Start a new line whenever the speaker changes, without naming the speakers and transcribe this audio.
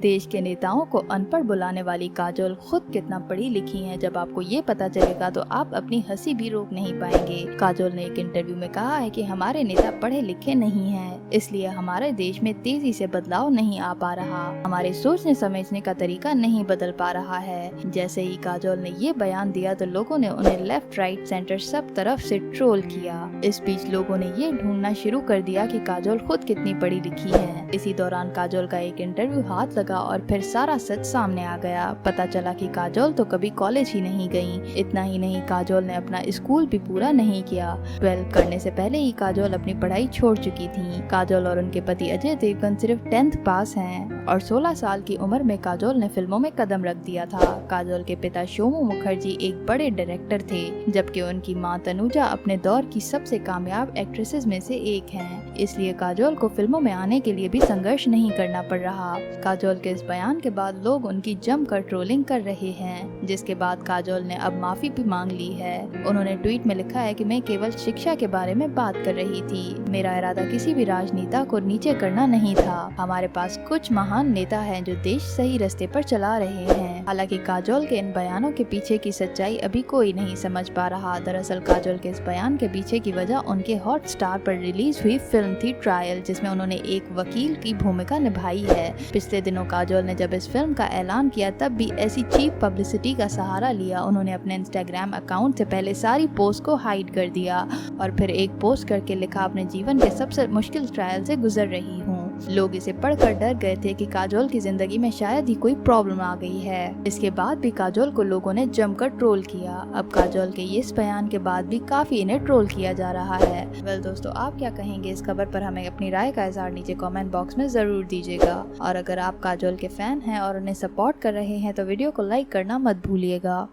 देश के नेताओं को अनपढ़ बुलाने वाली काजोल खुद कितना पढ़ी लिखी हैं, जब आपको ये पता चलेगा तो आप अपनी हंसी भी रोक नहीं पाएंगे। काजोल ने एक इंटरव्यू में कहा है कि हमारे नेता पढ़े लिखे नहीं हैं, इसलिए हमारे देश में तेजी से बदलाव नहीं आ पा रहा, हमारे सोचने समझने का तरीका नहीं बदल पा रहा है। जैसे ही काजोल ने ये बयान दिया तो लोगों ने उन्हें लेफ्ट राइट सेंटर सब तरफ से ट्रोल किया। इस बीच लोगों ने ये ढूंढना शुरू कर दिया कि काजोल खुद कितनी पढ़ी लिखी है। इसी दौरान काजोल का एक इंटरव्यू हाथ लगा और फिर सारा सच सामने आ गया। पता चला कि काजोल तो कभी कॉलेज ही नहीं गई। इतना ही नहीं, काजोल ने अपना स्कूल भी पूरा नहीं किया। 12 करने से पहले ही काजोल अपनी पढ़ाई छोड़ चुकी थी। काजोल और उनके पति अजय देवगन सिर्फ 10th पास हैं और 16 साल की उम्र में काजोल ने फिल्मों में कदम रख दिया था। काजोल के पिता शोमू मुखर्जी एक बड़े डायरेक्टर थे, जबकि उनकी मां तनुजा अपने दौर की सबसे कामयाब एक्ट्रेसेस में से एक हैं। इसलिए काजोल को फिल्मों में आने के लिए भी संघर्ष नहीं करना पड़ रहा। काजोल के इस बयान के बाद लोग उनकी जमकर ट्रोलिंग कर रहे हैं, जिसके बाद काजोल ने अब माफी भी मांग ली है। उन्होंने ट्वीट में लिखा है कि मैं केवल शिक्षा के बारे में बात कर रही थी, मेरा इरादा किसी भी राजनेता को नीचे करना नहीं था। हमारे पास कुछ महान नेता हैं जो देश सही रास्ते पर चला रहे हैं। हालांकि काजोल के इन बयानों के पीछे की सच्चाई अभी कोई नहीं समझ पा रहा। दरअसल काजोल के इस बयान के पीछे की वजह उनके हॉटस्टार पर रिलीज हुई फिल्म थी ट्रायल, जिसमें उन्होंने एक वकील की भूमिका निभाई है। पिछले दिनों काजोल ने जब इस फिल्म का ऐलान किया तब भी ऐसी चीप पब्लिसिटी का सहारा लिया। उन्होंने अपने इंस्टाग्राम अकाउंट से पहले सारी पोस्ट को हाइड कर दिया और फिर एक पोस्ट करके लिखा, अपने जीवन के सबसे मुश्किल ट्रायल से गुजर रही हूँ। लोग इसे पढ़कर डर गए थे कि काजोल की जिंदगी में शायद ही कोई प्रॉब्लम आ गई है। इसके बाद भी काजोल को लोगों ने जमकर ट्रोल किया। अब काजोल के इस बयान के बाद भी काफी इन्हें ट्रोल किया जा रहा है। वेल दोस्तों, आप क्या कहेंगे इस खबर पर? हमें अपनी राय का इज़हार नीचे कमेंट बॉक्स में जरूर दीजिएगा। और अगर आप काजोल के फैन हैं और उन्हें सपोर्ट कर रहे हैं तो वीडियो को लाइक करना मत भूलिएगा।